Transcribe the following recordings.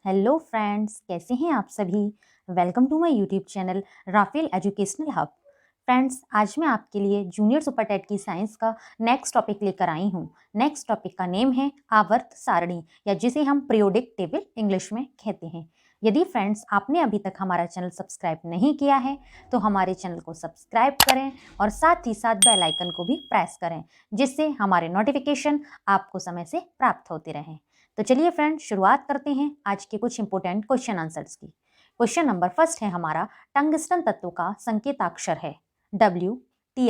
Hello friends, कैसे हैं आप सभी। Welcome to my YouTube channel Rafael educational hub. Friends, आज मैं आपके लिए जूनियर सुपर टेट की साइंस का नेक्स्ट टॉपिक लेकर आई हूँ। नेक्स्ट टॉपिक का नेम है आवर्त सारणी, या जिसे हम पीरियोडिक टेबल इंग्लिश में कहते हैं। यदि फ्रेंड्स आपने अभी तक हमारा चैनल सब्सक्राइब नहीं किया है तो हमारे चैनल को सब्सक्राइब करें और साथ ही साथ बेल आइकन को भी प्रेस करें, जिससे हमारे नोटिफिकेशन आपको समय से प्राप्त होते रहें। तो चलिए फ्रेंड, शुरुआत करते हैं आज के कुछ इंपोर्टेंट क्वेश्चन आंसर्स की। क्वेश्चन नंबर फर्स्ट है हमारा, टंगस्टन तत्व का संकेताक्षर है W, Ti,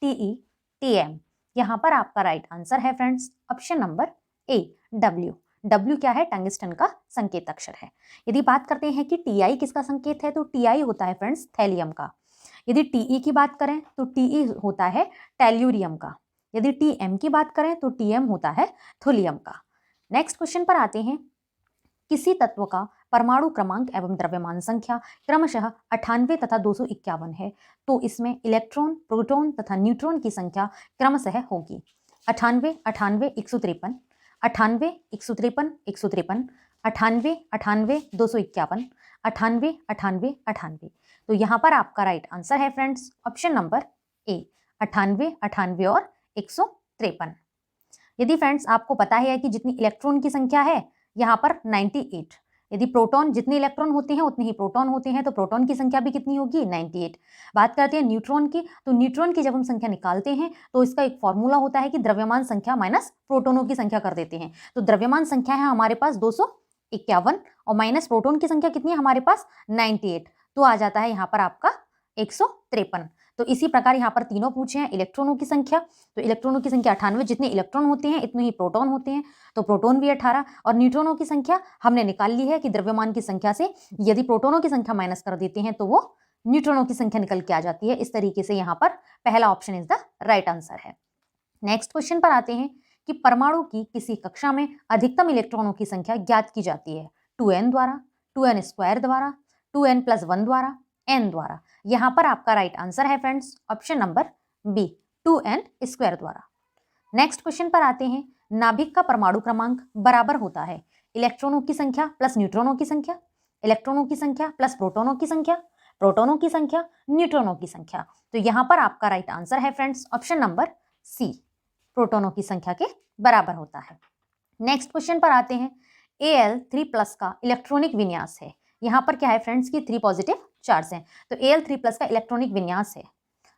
Te, Tm। यहाँ पर आपका राइट आंसर है फ्रेंड्स ऑप्शन नंबर ए, W। W क्या है? टंगस्टन का संकेताक्षर है। यदि बात करते हैं कि Ti किसका संकेत है, तो Ti होता है फ्रेंड्स थैलियम का। यदि Te की बात करें तो Te होता है टेल्यूरियम का। यदि Tm की बात करें तो Tm होता है थोलियम का। नेक्स्ट क्वेश्चन पर आते हैं, किसी तत्व का परमाणु क्रमांक एवं द्रव्यमान संख्या क्रमशः 98 तथा 251 है, तो इसमें इलेक्ट्रॉन, प्रोटॉन तथा न्यूट्रॉन की संख्या क्रमशः होगी 98, 98, 153, 98, 153, 153, 98, 98, 251, 98, 98, 98। तो यहाँ पर आपका राइट आंसर है फ्रेंड्स ऑप्शन नंबर ए, 98, 98 और 153। यदि फ्रेंड्स आपको पता है कि जितनी इलेक्ट्रॉन की संख्या है यहाँ पर 98, यदि प्रोटॉन, जितने इलेक्ट्रॉन होते हैं उतने ही प्रोटॉन होते हैं, तो प्रोटॉन की संख्या भी कितनी होगी? 98। बात करते हैं न्यूट्रॉन की, तो न्यूट्रॉन की जब हम संख्या निकालते हैं तो इसका एक फॉर्मूला होता है कि द्रव्यमान संख्या माइनस प्रोटोनों की संख्या कर देते हैं। तो द्रव्यमान संख्या है हमारे पास 251 और माइनस प्रोटॉन की संख्या कितनी है हमारे पास? 98, तो आ जाता है यहाँ पर आपका 153। तो इसी प्रकार यहाँ पर तीनों पूछे हैं इलेक्ट्रॉनों की संख्या, तो इलेक्ट्रॉनों की संख्या 98, जितने इलेक्ट्रॉन होते हैं इतने ही प्रोटॉन होते हैं, तो प्रोटॉन भी 18। और न्यूट्रॉनों की संख्या हमने निकाल ली है कि द्रव्यमान की संख्या से यदि प्रोटॉनों की संख्या माइनस कर देते हैं तो वो न्यूट्रॉनों की संख्या निकल के आ जाती है। इस तरीके से यहाँ पर पहला option is the right answer है। नेक्स्ट क्वेश्चन पर आते हैं कि परमाणु की किसी कक्षा में अधिकतम इलेक्ट्रॉनों की संख्या ज्ञात की जाती है 2n द्वारा, 2n स्क्वायर द्वारा, 2n+1 द्वारा, n द्वारा। यहाँ पर आपका राइट आंसर है friends option number B, 2n square द्वारा। नेक्स्ट क्वेश्चन पर आते हैं, नाभिक का परमाणु क्रमांक बराबर होता है इलेक्ट्रॉनों की संख्या प्लस न्यूट्रॉनों की संख्या, इलेक्ट्रॉनों की संख्या प्लस प्रोटॉनों की संख्या, प्रोटॉनों की संख्या, न्यूट्रॉनों की संख्या। तो यहाँ पर आपका राइट आंसर है फ्रेंड्स ऑप्शन नंबर सी, प्रोटॉनों की संख्या के बराबर होता है। नेक्स्ट क्वेश्चन पर आते हैं, Al3+ का इलेक्ट्रॉनिक विन्यास है। यहाँ पर क्या है फ्रेंड्स की 3 पॉजिटिव चार्ज हैं, तो Al3+ का इलेक्ट्रॉनिक विन्यास है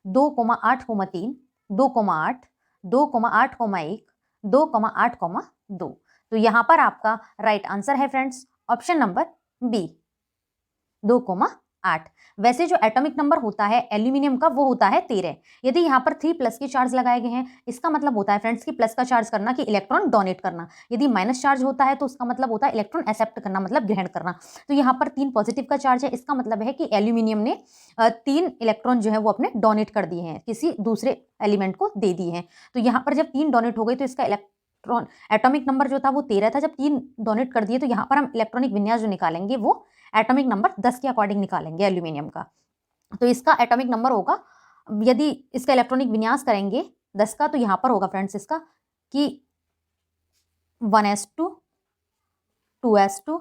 2,8,3, 2,8, 2,8,1, 2,8,2। तो यहाँ पर आपका राइट आंसर है फ्रेंड्स ऑप्शन नंबर बी, 2,8। वैसे जो एटॉमिक नंबर होता है एल्यूमिनियम का वो होता है 13। यदि यहाँ पर 3+ के चार्ज लगाए गए हैं, इसका मतलब होता है फ्रेंड्स कि प्लस का चार्ज करना कि इलेक्ट्रॉन डोनेट करना। यदि माइनस चार्ज होता है तो उसका मतलब होता है इलेक्ट्रॉन एक्सेप्ट करना, मतलब ग्रहण करना। तो यहाँ पर 3 पॉजिटिव का चार्ज है, इसका मतलब है कि एल्यूमिनियम ने 3 इलेक्ट्रॉन जो है वो अपने डोनेट कर दिए हैं, किसी दूसरे एलिमेंट को दे दिए हैं। तो यहाँ पर जब 3 डोनेट हो गई तो इसका इलेक्ट्रॉन एटॉमिक नंबर जो था वो 13 था, जब 3 डोनेट कर दिए तो यहाँ पर हम इलेक्ट्रॉनिक विन्यास जो निकालेंगे वो एटॉमिक नंबर 10 के अकॉर्डिंग निकालेंगे एल्यूमिनियम का। तो इसका एटॉमिक नंबर होगा, यदि इसका इलेक्ट्रॉनिक विन्यास करेंगे 10 का, तो यहाँ पर होगा फ्रेंड्स इसका कि 1s2, 2s2,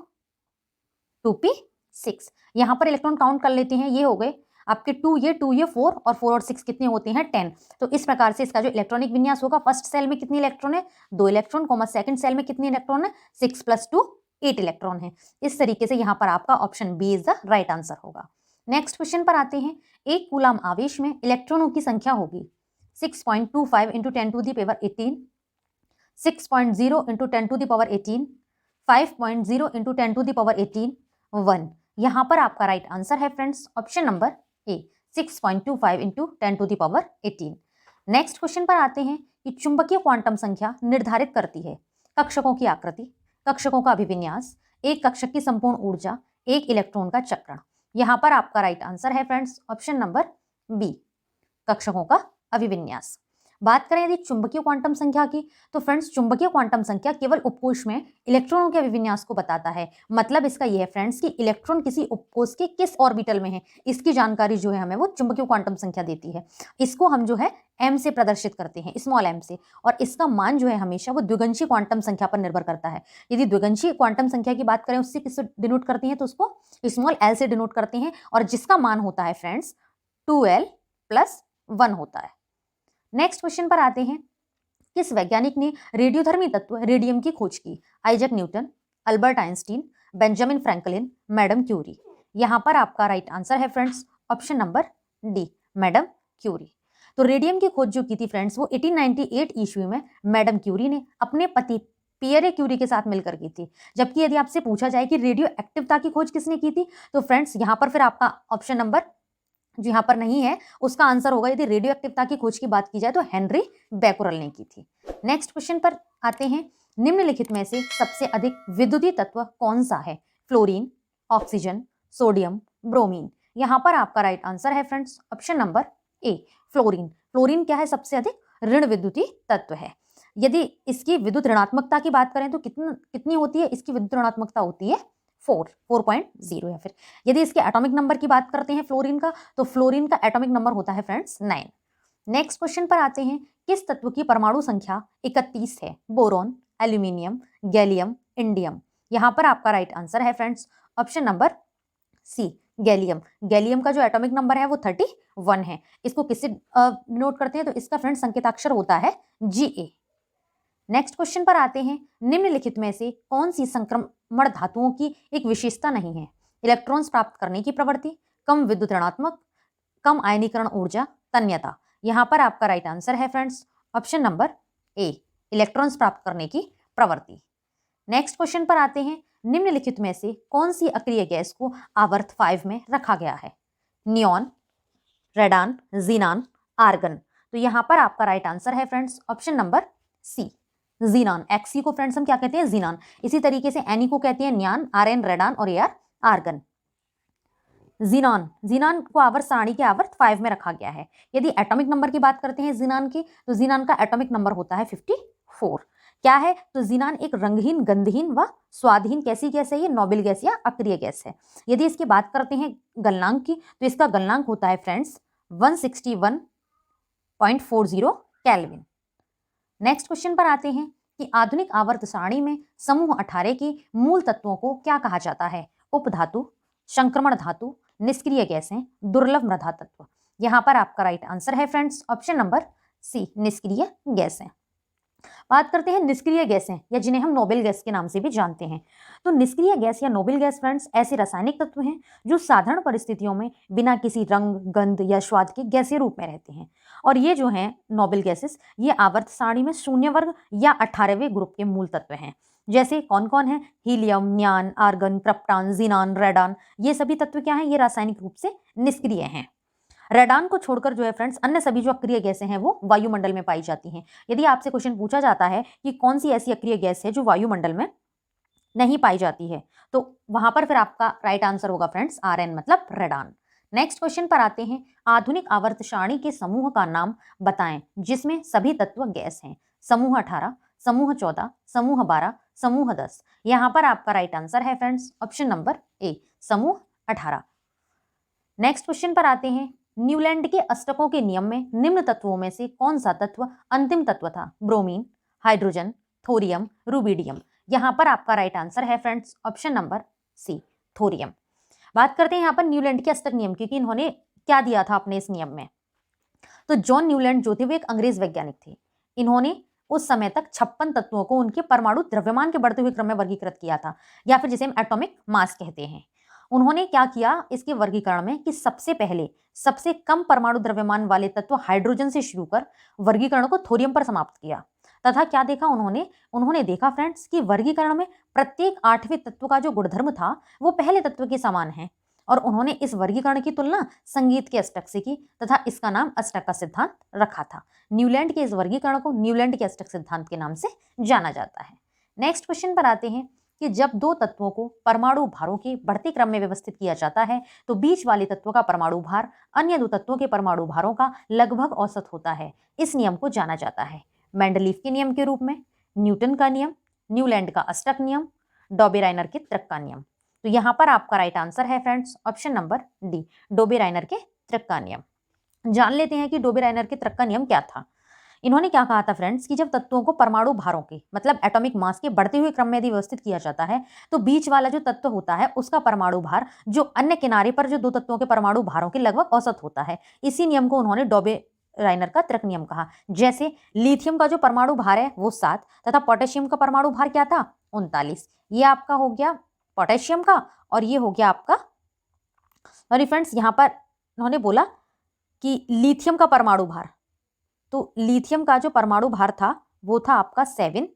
2p6। यहाँ पर इलेक्ट्रॉन काउंट कर लेते हैं, ये हो गए आपके 2, ये 2, ये 4 और 4 और 6 कितने होते हैं 10। तो इस प्रकार से इसका जो इलेक्ट्रॉनिक विन्यास होगा, फर्स्ट सेल में कितने इलेक्ट्रॉन है? 2 इलेक्ट्रॉन, सेकंड सेल में कितने इलेक्ट्रॉन है? 6 + 2 8 इलेक्ट्रॉन है। इस तरीके से यहाँ पर आपका option B is the right answer होगा। नेक्स्ट क्वेश्चन पर आते हैं, एक कूलाम आवेश में इलेक्ट्रॉनों की संख्या होगी 6.25 × 10⁻18, 6.0 × 10⁻18, 5.0 × 10⁻18, 1। यहाँ पर आपका राइट आंसर है फ्रेंड्स ऑप्शन नंबर ए, 6.25 × 10⁻18। नेक्स्ट क्वेश्चन पर आते हैं कि चुंबकीय क्वांटम संख्या निर्धारित करती है कक्षकों की आकृति, कक्षकों का अभिविन्यास, एक कक्षक की संपूर्ण ऊर्जा, एक इलेक्ट्रॉन का चक्रण। यहाँ पर आपका राइट आंसर है फ्रेंड्स ऑप्शन नंबर बी, कक्षकों का अभिविन्यास। बात करें यदि चुंबकीय क्वांटम संख्या की, तो फ्रेंड्स चुंबकीय क्वांटम संख्या केवल उपकोश में इलेक्ट्रॉनों के अभिविन्यास को बताता है। मतलब इसका यह है फ्रेंड्स कि इलेक्ट्रॉन किसी उपकोश के किस ऑर्बिटल में है, इसकी जानकारी जो है हमें वो चुंबकीय क्वांटम संख्या देती है। इसको हम जो है m से प्रदर्शित करते हैं, स्मॉल m से, और इसका मान जो है हमेशा वो द्विगंशीय क्वांटम संख्या पर निर्भर करता है। यदि द्विगंशीय क्वांटम संख्या की बात करें उससे किससे डिनोट करते हैं, तो उसको स्मॉल l से डिनोट करते हैं, और जिसका मान होता है फ्रेंड्स 2l+1 होता है। नेक्स्ट क्वेश्चन पर आते हैं, किस वैज्ञानिक ने रेडियोधर्मी तत्व रेडियम की खोज की? Isaac Newton, Albert Einstein, Benjamin Franklin, Madame Curie. यहां पर आपका राइट आंसर है friends option number D, Madame Curie. तो रेडियम की खोज जो की थी फ्रेंड्स वो 1898 ईस्वी में मैडम क्यूरी ने अपने पति पियरे क्यूरी के साथ मिलकर की थी। जबकि यदि आपसे पूछा जाए कि रेडियो एक्टिवता की खोज किसने की थी, तो फ्रेंड्स यहाँ पर फिर आपका ऑप्शन नंबर जो यहाँ पर नहीं है उसका आंसर होगा, यदि रेडियो एक्टिवता की खोज की बात की जाए तो हेनरी बैकुरल ने की थी। नेक्स्ट क्वेश्चन पर आते हैं, निम्नलिखित में से सबसे अधिक विद्युतीय तत्व कौन सा है? Fluorine, oxygen, sodium, bromine. यहाँ पर आपका राइट आंसर है फ्रेंड्स ऑप्शन नंबर ए, फ्लोरीन। फ्लोरीन क्या है? सबसे अधिक ऋण विद्युतीय तत्व है। यदि इसकी विद्युत ऋणात्मकता की बात करें तो कितनी होती है? इसकी विद्युत ऋणात्मकता होती है 4.0 है। फिर यदि इसके एटॉमिक नंबर की बात करते हैं फ्लोरीन का, तो फ्लोरीन का एटॉमिक नंबर होता है फ्रेंड्स 9। नेक्स्ट क्वेश्चन पर आते हैं, किस तत्व की परमाणु संख्या 31 है? Boron, aluminium, gallium, indium. यहाँ पर आपका राइट आंसर है friends option number C, gallium. Gallium का जो एटॉमिक नंबर है वो 31 है। इसको किससे नोट करते हैं? तो इसका फ्रेंड्स संकेताक्षर होता है Ga। नेक्स्ट क्वेश्चन पर आते हैं, निम्नलिखित में से कौन सी संक्रमण धातुओं की एक विशेषता नहीं है? इलेक्ट्रॉन्स प्राप्त करने की प्रवृत्ति, कम विद्युत ऋणात्मक, कम आयनीकरण ऊर्जा, तन्यता। यहाँ पर आपका राइट आंसर है फ्रेंड्स ऑप्शन नंबर ए, इलेक्ट्रॉन्स प्राप्त करने की प्रवृत्ति। नेक्स्ट क्वेश्चन पर आते हैं, निम्नलिखित में से कौन सी अक्रिय गैस को आवर्त 5 में रखा गया है? Neon, radon, xenon, argon. तो यहाँ पर आपका राइट आंसर है फ्रेंड्स ऑप्शन नंबर सी, जीनान। एक्सी को फ्रेंड्स हम क्या कहते हैं? जीनान। इसी तरीके से एनी को कहते हैं नियान, आरएन रेडान और एआर आर्गन। जीनान, जीनान को आवर्त सारणी के आवर्त 5 में रखा गया है। यदि एटॉमिक नंबर की बात करते हैं जीनान की, तो जीनान का एटॉमिक नंबर होता है 54। क्या है? तो जीनान एक रंगहीन, गंधहीन व स्वादहीन कैसी गैस है? ये नोबेल गैस या अक्रिय गैस है। यदि इसकी बात करते हैं गलनांक की, तो इसका गलनांक होता है फ्रेंड्स 161.40 केल्विन। नेक्स्ट क्वेश्चन पर आते हैं कि आधुनिक आवर्त सारणी में समूह 18 के मूल तत्वों को क्या कहा जाता है? उपधातु, संक्रमण धातु, निष्क्रिय गैसें, दुर्लभ मृदा तत्व। यहाँ पर आपका राइट आंसर है फ्रेंड्स ऑप्शन नंबर सी, निष्क्रिय गैसें। बात करते हैं निष्क्रिय गैसें, या जिन्हें हम नोबेल गैस के नाम से भी जानते हैं। तो निष्क्रिय गैस या नोबेल गैस फ्रेंड्स ऐसे रासायनिक तत्व हैं जो साधारण परिस्थितियों में बिना किसी रंग, गंध या स्वाद के गैसीय रूप में रहते हैं। और ये जो हैं नोबेल गैसेस, ये आवर्त सारणी में 0 वर्ग या 18वें ग्रुप के मूल तत्व हैं। जैसे कौन कौन है? Helium, नियान, argon, प्रप्टान, xenon, radon. ये सभी तत्व क्या हैं? ये रासायनिक रूप से निष्क्रिय हैं। रेडान को छोड़कर जो है फ्रेंड्स अन्य सभी जो अक्रिय गैसें हैं वो वायुमंडल में पाई जाती हैं। यदि आपसे क्वेश्चन पूछा जाता है कि कौन सी ऐसी अक्रिय गैस है जो वायुमंडल में नहीं पाई जाती है, तो वहां पर फिर आपका राइट आंसर होगा फ्रेंड्स आरएन, मतलब रेडान। नेक्स्ट क्वेश्चन पर आते हैं, आधुनिक आवर्त सारणी के समूह का नाम बताएं जिसमें सभी तत्व गैस हैं। समूह 18, समूह 14, समूह 12, समूह 10। यहाँ पर आपका राइट आंसर है फ्रेंड्स ऑप्शन नंबर ए, समूह 18। नेक्स्ट क्वेश्चन पर आते हैं, न्यूलैंड के अष्टकों के नियम में निम्न तत्वों में से कौन सा तत्व अंतिम तत्व था? Bromine, hydrogen, thorium, rubidium. यहाँ पर आपका राइट आंसर है friends option number C, thorium. बात करते हैं यहाँ पर न्यूलैंड के अष्टक नियम की कि इन्होंने क्या दिया था अपने इस नियम में। तो जॉन न्यूलैंड जो थे वो एक अंग्रेज वैज्ञानिक थे। इन्होंने उस समय तक 56 तत्वों को उनके परमाणु द्रव्यमान के बढ़ते हुए क्रम में वर्गीकृत किया था, या फिर जिसे हम एटॉमिक मास कहते हैं। उन्होंने क्या किया इसके वर्गीकरण में कि सबसे पहले सबसे कम परमाणु द्रव्यमान वाले तत्व हाइड्रोजन से शुरू कर वर्गीकरण को थोरियम पर समाप्त किया, तथा क्या देखा उन्होंने देखा फ्रेंड्स कि वर्गीकरण में प्रत्येक 8वें तत्व का जो गुणधर्म था वो पहले तत्व के समान है। और उन्होंने इस वर्गीकरण की तुलना संगीत के अष्टक से की तथा इसका नाम अष्टक का सिद्धांत रखा था। न्यूलैंड के इस वर्गीकरण को न्यूलैंड के अष्टक सिद्धांत के नाम से जाना जाता है। नेक्स्ट क्वेश्चन पर आते हैं कि जब दो तत्वों को परमाणु भारों के बढ़ते क्रम में व्यवस्थित किया जाता है तो बीच वाले तत्व का परमाणु भार अन्य दो तत्वों के परमाणु भारों का लगभग औसत होता है। इस नियम को जाना जाता है मेंडलीफ के नियम के रूप में, न्यूटन का नियम, न्यूलैंड का अष्टक नियम, डॉबे-राइनर के त्रिक का नियम। तो यहाँ पर आपका राइट आंसर है फ्रेंड्स ऑप्शन नंबर डी, डॉबे-राइनर के त्रिक का नियम। जान लेते हैं कि डॉबे-राइनर के त्रिक का नियम क्या था। इन्होंने क्या कहा था फ्रेंड्स कि जब तत्वों को परमाणु भारों के मतलब एटॉमिक मास के बढ़ते हुए क्रम में यदि व्यवस्थित किया जाता है तो बीच वाला जो तत्व होता है उसका परमाणु भार जो अन्य किनारे पर जो दो तत्वों के परमाणु भारों के लगभग औसत होता है। इसी नियम को उन्होंने डॉबे-राइनर का त्रिक नियम कहा। जैसे लिथियम का जो परमाणु भार है वो 7 तथा पोटेशियम का परमाणु भार क्या था 39। ये आपका हो गया पोटेशियम का और ये हो गया आपका, सॉरी फ्रेंड्स, यहाँ पर उन्होंने बोला कि लिथियम का परमाणु भार, तो लिथियम का जो परमाणु भार था वो था आपका 7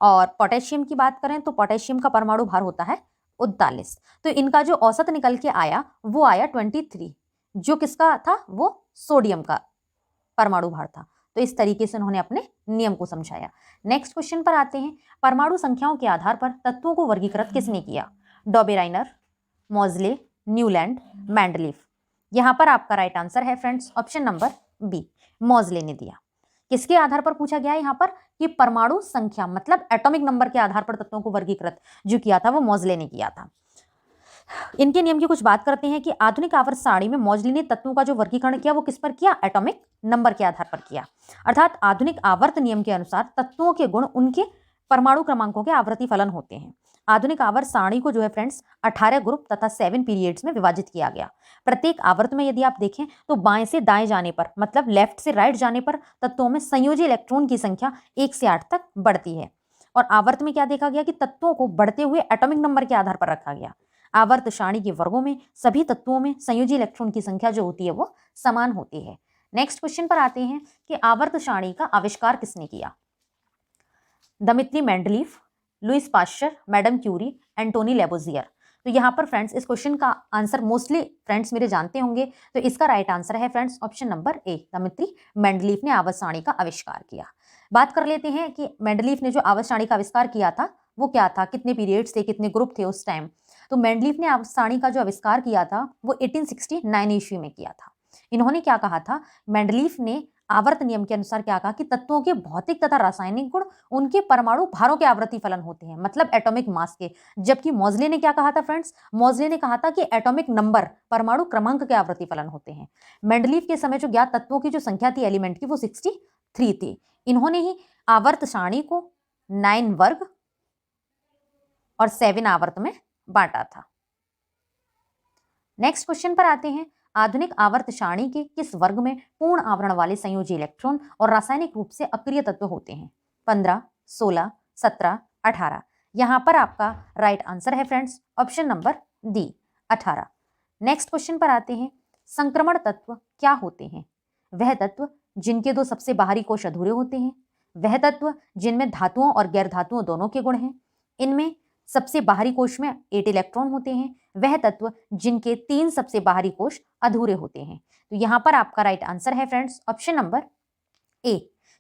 और पोटेशियम की बात करें तो पोटेशियम का परमाणु भार होता है 39। तो इनका जो औसत निकल के आया वो आया 23, जो किसका था वो सोडियम का परमाणु भार था। तो इस तरीके से उन्होंने अपने नियम को समझाया। नेक्स्ट क्वेश्चन पर आते हैं, परमाणु संख्याओं के आधार पर तत्वों को वर्गीकृत किसने किया? डॉबे-राइनर, मोज़ले, न्यूलैंड, मेंडलीफ। यहाँ पर आपका राइट आंसर है फ्रेंड्स ऑप्शन नंबर बी, मोज़ले ने दिया। किसके आधार पर पूछा गया है यहाँ पर कि परमाणु संख्या मतलब एटॉमिक नंबर के आधार पर तत्वों को वर्गीकृत जो किया था वो मोज़ले ने किया था। इनके नियम की कुछ बात करते हैं कि आधुनिक आवर्त सारणी में मोज़ले ने तत्वों का जो वर्गीकरण किया वो किस पर किया? एटॉमिक नंबर के आधार पर किया। अर्थात आधुनिक आवर्त नियम के अनुसार तत्वों के गुण उनके परमाणु क्रमांकों के आवर्ती फलन होते हैं। आधुनिक आवर्त सारणी को जो है फ्रेंड्स 18 ग्रुप तथा 7 पीरियड्स में विभाजित किया गया। प्रत्येक आवर्त में यदि आप देखें तो बाएं से दाएं जाने पर मतलब लेफ्ट से राइट जाने पर तत्वों में संयोजी इलेक्ट्रॉन की संख्या 1 से 8 तक बढ़ती है। और आवर्त में क्या देखा गया कि तत्वों को बढ़ते हुए एटॉमिक नंबर के आधार पर रखा गया। आवर्त सारणी के वर्गों में सभी तत्वों में संयोजी इलेक्ट्रॉन की संख्या जो होती है वो समान होती है। नेक्स्ट क्वेश्चन पर आते हैं कि आवर्त सारणी का आविष्कार किसने किया? Dmitri Mendeleev, Louis Pasteur, Madam Curie, Antoine Lavoisier. तो यहाँ पर फ्रेंड्स इस क्वेश्चन का आंसर मोस्टली फ्रेंड्स मेरे जानते होंगे, तो इसका राइट आंसर है friends option number A, Dmitri Mendeleev ने आवर्त सारणी का आविष्कार किया। बात कर लेते हैं कि मेंडलीफ ने जो आवर्त सारणी का आविष्कार किया था वो क्या था, कितने पीरियड्स थे, कितने ग्रुप थे उस टाइम। तो मेंडलीफ ने आवर्त सारणी का जो आविष्कार किया था वो 1869 ईस्वी में किया था। इन्होंने क्या कहा था, मेंडलीफ ने आवर्त नियम के अनुसार क्या कहा कि तत्वों के भौतिक तथा रासायनिक गुण उनके परमाणु भारों के आवर्ती फलन होते हैं मतलब एटॉमिक मास के। जबकि मोज़ले ने क्या कहा था फ्रेंड्स, मोज़ले ने कहा था कि एटॉमिक नंबर परमाणु क्रमांक के आवर्ती फलन होते हैं। मेंडलीफ के समय जो ज्ञात तत्वों की जो संख्या थी एलिमेंट की वो 63 थी। इन्होंने ही आवर्त सारणी को 9 वर्ग और 7 आवर्त में बांटा था। नेक्स्ट क्वेश्चन पर आते हैं, आधुनिक आवर्त सारणी के किस वर्ग में पूर्ण आवरण वाले संयोजी इलेक्ट्रॉन और रासायनिक रूप से अक्रिय तत्व होते हैं? 15, 16, 17, 18। यहाँ पर आपका राइट आंसर है friends option number D, 18। Next question पर आते हैं, संक्रमण तत्व क्या होते हैं? वह तत्व जिनके दो सबसे बाहरी कोश अधूरे होते हैं, वह तत्व जिनमें धातुओं और गैर धातुओं दोनों के गुण हैं, इनमें सबसे बाहरी कोश में 8 इलेक्ट्रॉन होते हैं, वह तत्व जिनके 3 सबसे बाहरी कोश अधूरे होते हैं। तो यहाँ पर आपका राइट आंसर है फ्रेंड्स ऑप्शन नंबर ए,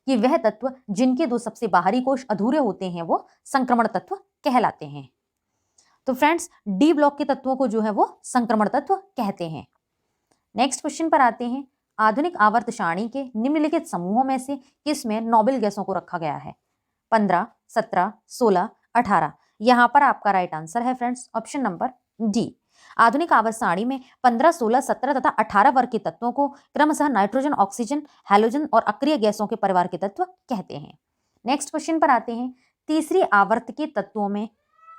कि वह तत्व जिनके 2 सबसे बाहरी कोश अधूरे होते हैं वो संक्रमण तत्व कहलाते हैं। तो फ्रेंड्स डी ब्लॉक के तत्वों को जो है वो संक्रमण तत्व कहते हैं। नेक्स्ट क्वेश्चन पर आते हैं, आधुनिक आवर्त सारणी के निम्नलिखित समूहों में से किस में नोबेल गैसों को रखा गया है? 15, 17, 16, 18। यहाँ पर आपका राइट आंसर है फ्रेंड्स ऑप्शन नंबर डी। आधुनिक आवर्त सारणी में 15, 16, 17 तथा 18 वर्ग के तत्वों को क्रमशः नाइट्रोजन, ऑक्सीजन, हैलोजन और अक्रिय गैसों के परिवार के तत्व कहते हैं। नेक्स्ट क्वेश्चन पर आते हैं, तीसरी आवर्त के तत्वों में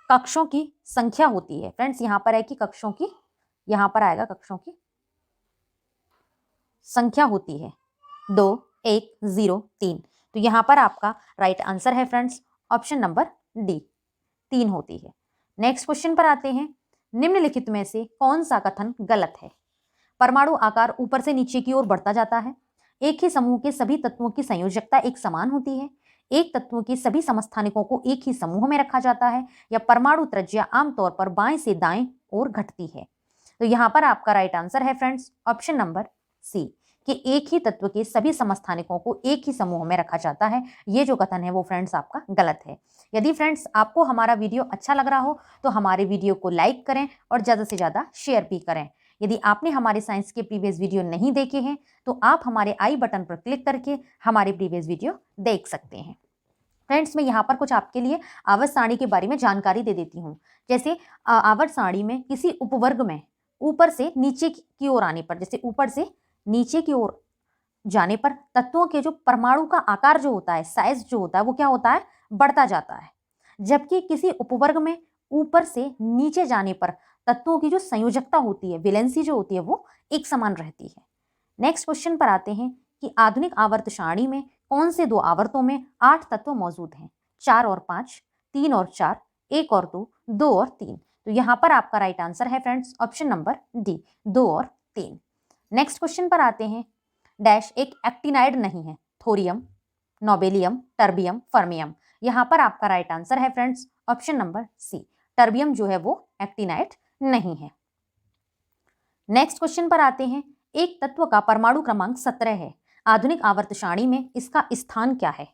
कक्षों की संख्या होती है। फ्रेंड्स यहाँ पर है कि कक्षों की, यहाँ पर आएगा कक्षों की संख्या होती है 2, 1, 0, 3। तो यहाँ पर आपका राइट आंसर है फ्रेंड्स ऑप्शन नंबर डी, 3 होती है। नेक्स्ट क्वेश्चन पर आते हैं, निम्नलिखित में से कौन सा कथन गलत है? परमाणु आकार ऊपर से नीचे की ओर बढ़ता जाता है, एक ही समूह के सभी तत्वों की संयोजकता एक समान होती है, एक तत्व के सभी समस्थानिकों को एक ही समूह में रखा जाता है, या परमाणु त्रिज्या आमतौर पर बाएं से दाएं ओर घटती है। तो यहाँ पर आपका राइट आंसर है फ्रेंड्स ऑप्शन नंबर सी, कि एक ही तत्व के सभी समस्थानिकों को एक ही समूह में रखा जाता है। ये जो कथन है वो फ्रेंड्स आपका गलत है। यदि फ्रेंड्स आपको हमारा वीडियो अच्छा लग रहा हो तो हमारे वीडियो को लाइक करें और ज़्यादा से ज़्यादा शेयर भी करें। यदि आपने हमारे साइंस के प्रीवियस वीडियो नहीं देखे हैं तो आप हमारे आई बटन पर क्लिक करके हमारे प्रीवियस वीडियो देख सकते हैं। फ्रेंड्स, मैं यहाँ पर कुछ आपके लिए आवर्त सारणी के बारे में जानकारी दे देती हूँ। जैसे आवर्त सारणी में किसी उपवर्ग में ऊपर से नीचे की ओर आने पर, जैसे ऊपर से नीचे की ओर जाने पर तत्वों के जो परमाणु का आकार जो होता है, साइज जो होता है, वो क्या होता है, बढ़ता जाता है। जबकि किसी उपवर्ग में ऊपर से नीचे जाने पर तत्वों की जो संयोजकता होती है, वैलेंसी जो होती है, वो एक समान रहती है। नेक्स्ट क्वेश्चन पर आते हैं कि आधुनिक आवर्त सारणी में कौन से दो आवर्तों में 8 तत्व मौजूद हैं? 4 और 5, 3 और 4, 1 और 2, 2 और 3। तो यहाँ पर आपका राइट आंसर है फ्रेंड्स ऑप्शन नंबर डी, 2 और 3। नेक्स्ट क्वेश्चन पर आते हैं। डैश एक एक्टिनाइड नहीं है, थोरियम, नोबेलियम, टर्बियम, फर्मियम। यहाँ पर आपका राइट आंसर है friends option number C, terbium जो है वो एक्टिनाइड नहीं है। नेक्स्ट क्वेश्चन पर आते हैं। एक तत्व का परमाणु क्रमांक 17 है, आधुनिक आवर्त सारणी में इसका स्थान क्या है?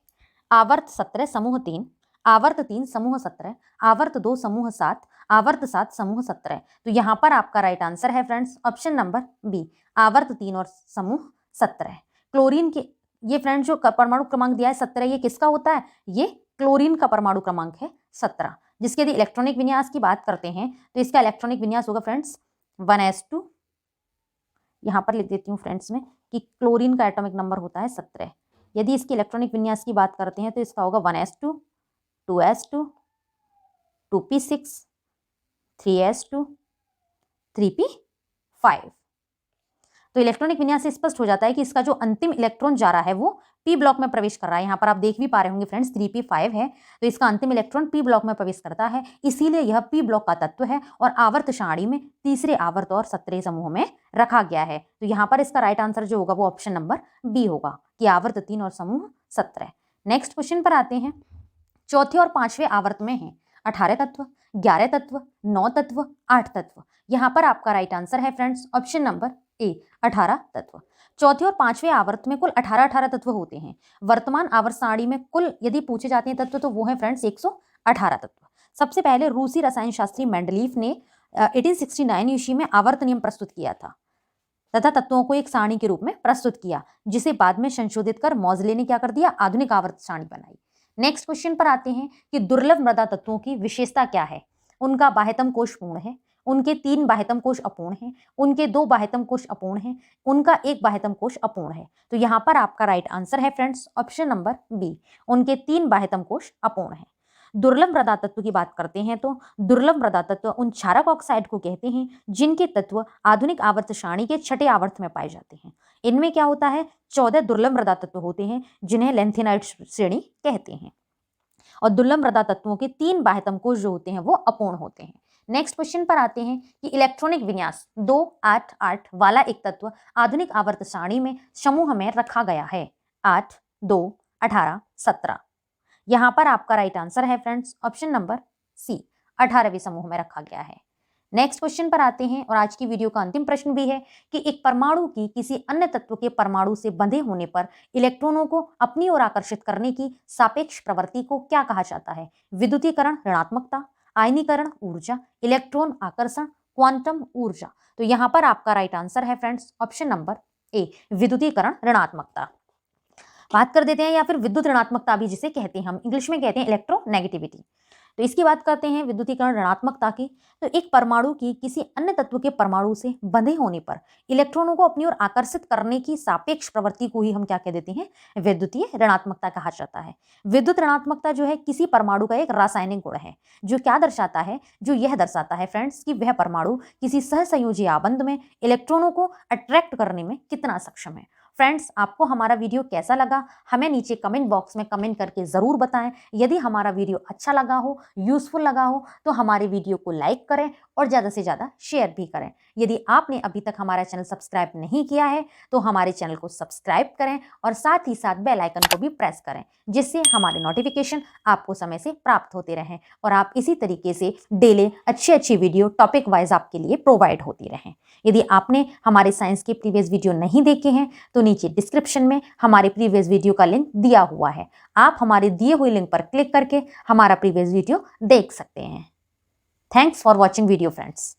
आवर्त 17 समूह 3, आवर्त 3 समूह 17, आवर्त 2 समूह 7, आवर्त 7 समूह 17। तो यहाँ पर आपका राइट आंसर है फ्रेंड्स ऑप्शन नंबर बी, आवर्त 3 और समूह 17। क्लोरीन के ये फ्रेंड्स जो परमाणु क्रमांक दिया है 17, ये किसका होता है? ये क्लोरीन का परमाणु क्रमांक है 17, जिसके यदि इलेक्ट्रॉनिक विन्यास की बात करते हैं तो इसका इलेक्ट्रॉनिक विन्यास होगा फ्रेंड्स 1s2। यहाँ पर लिख देती हूँ फ्रेंड्स में कि क्लोरीन का एटॉमिक नंबर होता है 17। यदि इसकी इलेक्ट्रॉनिक विन्यास की बात करते हैं तो इसका होगा 1s2, 2s2, 2p6, 3s2, 3p5। तो इलेक्ट्रॉनिक विन्यास से स्पष्ट हो जाता है कि इसका जो अंतिम इलेक्ट्रॉन जा रहा है वो पी ब्लॉक में प्रवेश कर रहा है। यहाँ पर आप देख भी पा रहे होंगे फ्रेंड्स 3p5 है, तो इसका अंतिम इलेक्ट्रॉन पी ब्लॉक में प्रवेश करता है, इसीलिए यह पी ब्लॉक का तत्व है और आवर्त सारणी में तीसरे आवर्त और 17 समूह में रखा गया है। तो यहाँ पर इसका राइट आंसर जो होगा वो ऑप्शन नंबर बी होगा कि आवर्त 3 और समूह 17। नेक्स्ट क्वेश्चन पर आते हैं। चौथे और पांचवें आवर्त में है 18 तत्व, 11 तत्व, 9 तत्व, 8 तत्व। यहाँ पर आपका राइट आंसर है फ्रेंड्स ऑप्शन नंबर ए, 18 तत्व। चौथे और पांचवें आवर्त में कुल 18 तत्व होते हैं। वर्तमान आवर्त सारणी में कुल यदि पूछे जाते हैं तत्व तो वो है फ्रेंड्स 118 तत्व। सबसे पहले रूसी रसायन शास्त्री मेंडलीफ ने 1869 ईस्वी में आवर्त नियम प्रस्तुत किया था तथा तत्वों को एक सारणी के रूप में प्रस्तुत किया, जिसे बाद में संशोधित कर मॉजले ने क्या कर दिया, आधुनिक आवर्त सारणी बनाई। नेक्स्ट क्वेश्चन पर आते हैं कि दुर्लभ मृदा तत्वों की विशेषता क्या है? उनका बाह्यतम कोश पूर्ण है, उनके 3 बाह्यतम कोश अपूर्ण हैं, उनके 2 बाह्यतम कोश अपूर्ण हैं, उनका 1 बाह्यतम कोश अपूर्ण है। तो यहाँ पर आपका राइट आंसर है फ्रेंड्स ऑप्शन नंबर बी, उनके 3 बाह्यतम कोश अपूर्ण है। दुर्लभ मृदा तत्व की बात करते हैं तो दुर्लभ मृदा तत्व उन क्षारक ऑक्साइड को कहते हैं जिनके तत्व आधुनिक आवर्त सारणी के छठे आवर्त में पाए जाते हैं। इनमें क्या होता है, 14 दुर्लभ मृदा तत्व होते हैं जिन्हें लैंथेनाइड श्रेणी कहते हैं और दुर्लभ मृदा तत्वों के 3 बाह्यतम कोश जो होते हैं वो अपूर्ण होते हैं। नेक्स्ट क्वेश्चन पर आते हैं कि इलेक्ट्रॉनिक विन्यास 2, 8, 8 वाला एक तत्व आधुनिक आवर्त सारणी में समूह में रखा गया है 8, 2, 18, 17। यहाँ पर आपका राइट आंसर है फ्रेंड्स ऑप्शन नंबर सी, 18वें समूह में रखा गया है। नेक्स्ट क्वेश्चन पर आते हैं और आज की वीडियो का अंतिम प्रश्न भी है कि एक परमाणु की किसी अन्य तत्व के परमाणु से बंधे होने पर इलेक्ट्रॉनों को अपनी ओर आकर्षित करने की सापेक्ष प्रवृत्ति को क्या कहा जाता है? विद्युतीकरण, ऋणात्मकता, आयनीकरण, ऊर्जा, इलेक्ट्रॉन आकर्षण, क्वांटम ऊर्जा। तो यहाँ पर आपका राइट आंसर है फ्रेंड्स ऑप्शन नंबर ए, विद्युतीकरण ऋणात्मकता। बात कर देते हैं या फिर विद्युत ऋणात्मकता भी जिसे कहते हैं, हम इंग्लिश में कहते हैं इलेक्ट्रोनेगेटिविटी। तो इसकी बात करते हैं विद्युतीकरण ऋणात्मकता की। तो एक परमाणु की किसी अन्य तत्व के परमाणु से बंधे होने पर इलेक्ट्रॉनों को अपनी ओर आकर्षित करने की सापेक्ष प्रवृत्ति को ही हम क्या कह देते हैं, विद्युतीय ऋणात्मकता कहा जाता है। विद्युत ऋणात्मकता जो है किसी परमाणु का एक रासायनिक गुण है जो क्या दर्शाता है, जो यह दर्शाता है फ्रेंड्स कि वह परमाणु किसी सहसंयोजी आबंध में इलेक्ट्रॉनों को अट्रैक्ट करने में कितना सक्षम है। फ्रेंड्स, आपको हमारा वीडियो कैसा लगा हमें नीचे कमेंट बॉक्स में कमेंट करके ज़रूर बताएं। यदि हमारा वीडियो अच्छा लगा हो, यूज़फुल लगा हो तो हमारे वीडियो को लाइक करें और ज़्यादा से ज़्यादा शेयर भी करें। यदि आपने अभी तक हमारा चैनल सब्सक्राइब नहीं किया है तो हमारे चैनल को सब्सक्राइब करें और साथ ही साथ बेल आइकन को भी प्रेस करें, जिससे हमारे नोटिफिकेशन आपको समय से प्राप्त होते रहें और आप इसी तरीके से डेली अच्छी वीडियो टॉपिक वाइज आपके लिए प्रोवाइड होती रहें। यदि आपने हमारे साइंस के प्रीवियस वीडियो नहीं देखे हैं तो नीचे डिस्क्रिप्शन में हमारे प्रीवियस वीडियो का लिंक दिया हुआ है, आप हमारे दिए हुए लिंक पर क्लिक करके हमारा प्रीवियस वीडियो देख सकते हैं। Thanks for watching video friends.